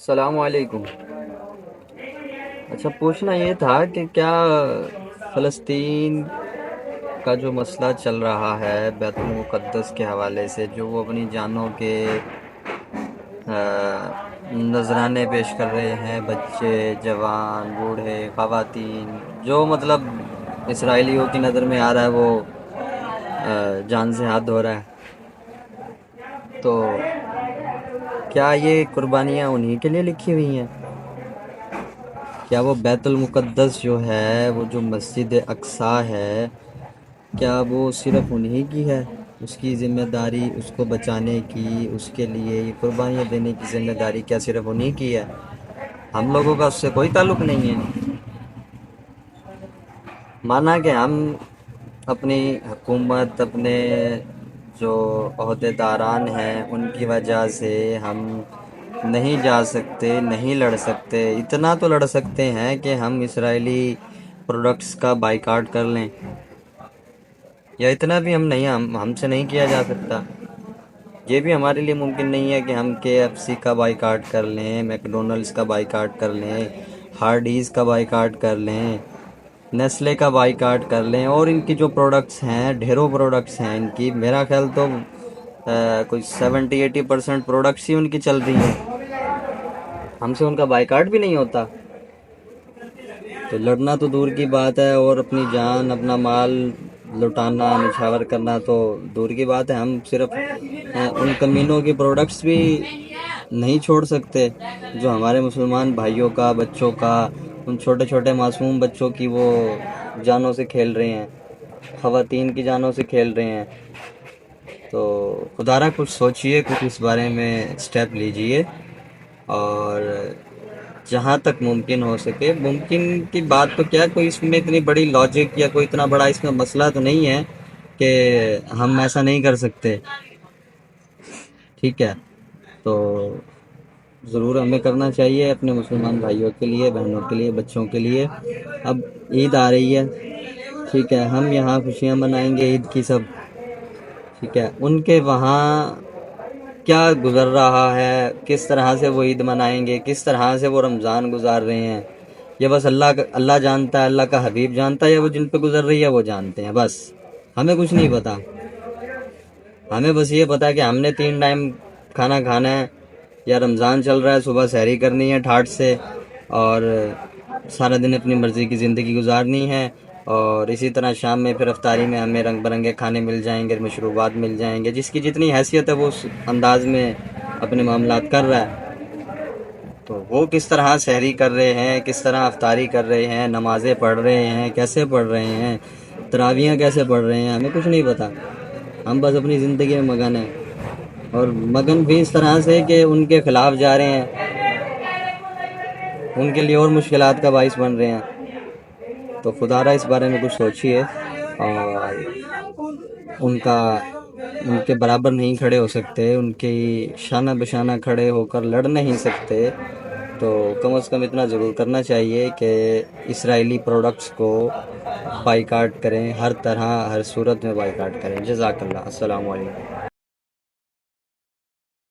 السلام علیکم۔ اچھا، پوچھنا یہ تھا کہ کیا فلسطین کا جو مسئلہ چل رہا ہے بیت المقدس کے حوالے سے، جو وہ اپنی جانوں کے نذرانے پیش کر رہے ہیں، بچے، جوان، بوڑھے، خواتین، جو مطلب اسرائیلیوں کی نظر میں آ رہا ہے وہ جان سے ہاتھ دھو رہا ہے، تو کیا یہ قربانیاں انہی کے لیے لکھی ہوئی ہیں؟ کیا وہ بیت المقدس جو ہے، وہ جو مسجد اقصیٰ ہے، کیا وہ صرف انہی کی ہے؟ اس کی ذمہ داری، اس کو بچانے کی، اس کے لیے یہ قربانیاں دینے کی ذمہ داری کیا صرف انہی کی ہے؟ ہم لوگوں کا اس سے کوئی تعلق نہیں ہے۔ مانا کہ ہم اپنی حکومت، اپنے جو عہدیداران ہیں ان کی وجہ سے ہم نہیں جا سکتے، نہیں لڑ سکتے۔ اتنا تو لڑ سکتے ہیں کہ ہم اسرائیلی پروڈکٹس کا بائیکاٹ کر لیں، یا اتنا بھی ہم سے نہیں کیا جا سکتا۔ یہ بھی ہمارے لیے ممکن نہیں ہے کہ ہم کے ایف سی کا بائیکاٹ کر لیں، میک ڈونلڈس کا بائیکاٹ کر لیں، ہارڈیز کا بائیکاٹ کر لیں، نیسلے کا بائیکاٹ کر لیں، اور ان کی جو پروڈکٹس ہیں، ڈھیروں پروڈکٹس ہیں ان کی۔ میرا خیال تو کوئی 70-80% پروڈکٹس ہی ان کی چل رہی ہیں، ہم سے ان کا بائیکاٹ بھی نہیں ہوتا۔ تو لڑنا تو دور کی بات ہے، اور اپنی جان، اپنا مال لٹانا، نچھاور کرنا تو دور کی بات ہے۔ ہم صرف ان کمینوں کی پروڈکٹس بھی نہیں چھوڑ سکتے جو ہمارے مسلمان بھائیوں کا، بچوں کا، ان چھوٹے چھوٹے معصوم بچوں کی وہ جانوں سے کھیل رہے ہیں، خواتین کی جانوں سے کھیل رہے ہیں۔ تو خدا را کچھ سوچئے، کچھ اس بارے میں سٹیپ لیجئے، اور جہاں تک ممکن ہو سکے، ممکن کی بات تو کیا، کوئی اس میں اتنی بڑی لاجک یا کوئی اتنا بڑا اس میں مسئلہ تو نہیں ہے کہ ہم ایسا نہیں کر سکتے، ٹھیک ہے؟ تو ضرور ہمیں کرنا چاہیے اپنے مسلمان بھائیوں کے لیے، بہنوں کے لیے، بچوں کے لیے۔ اب عید آ رہی ہے، ٹھیک ہے، ہم یہاں خوشیاں منائیں گے عید کی سب، ٹھیک ہے، ان کے وہاں کیا گزر رہا ہے، کس طرح سے وہ عید منائیں گے، کس طرح سے وہ رمضان گزار رہے ہیں، یہ بس اللہ جانتا ہے، اللہ کا حبیب جانتا ہے، یا وہ جن پہ گزر رہی ہے وہ جانتے ہیں، بس ہمیں کچھ نہیں پتا۔ ہمیں بس یہ پتا ہے کہ ہم نے 3 ٹائم کھانا کھانا ہے، یا رمضان چل رہا ہے، صبح سحری کرنی ہے ٹھاٹ سے، اور سارا دن اپنی مرضی کی زندگی گزارنی ہے، اور اسی طرح شام میں پھر افطاری میں ہمیں رنگ برنگے کھانے مل جائیں گے، مشروبات مل جائیں گے، جس کی جتنی حیثیت ہے وہ اس انداز میں اپنے معاملات کر رہا ہے۔ تو وہ کس طرح سحری کر رہے ہیں، کس طرح افطاری کر رہے ہیں، نمازیں پڑھ رہے ہیں، کیسے پڑھ رہے ہیں، تراویحیں کیسے پڑھ رہے ہیں، ہمیں کچھ نہیں پتا۔ ہم بس اپنی زندگی میں مگن ہیں، اور مگن بھی اس طرح سے کہ ان کے خلاف جا رہے ہیں، ان کے لیے اور مشکلات کا باعث بن رہے ہیں۔ تو خدا را اس بارے میں کچھ سوچئے، اور ان کے برابر نہیں کھڑے ہو سکتے، ان کی شانہ بشانہ کھڑے ہو کر لڑ نہیں سکتے، تو کم از کم اتنا ضرور کرنا چاہیے کہ اسرائیلی پروڈکٹس کو بائیکاٹ کریں، ہر طرح ہر صورت میں بائیکاٹ کریں۔ جزاک اللہ۔ السلام علیکم۔